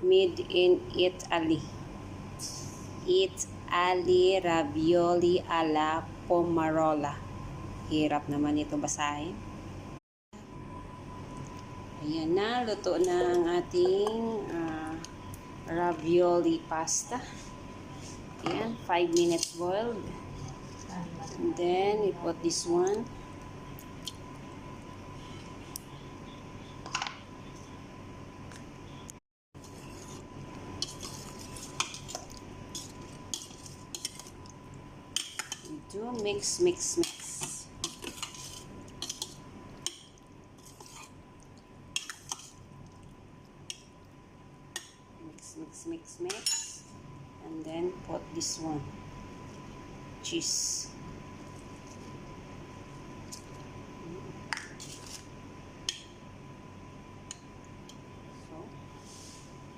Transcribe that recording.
made in Italy. Italy ravioli alla pomarola. Hirap naman ito basahin. Ayan na, luto na ang ating ravioli pasta. Ayan, 5 minutes boiled. And then we put this one. We do mix. Mix, and then put this one, cheese.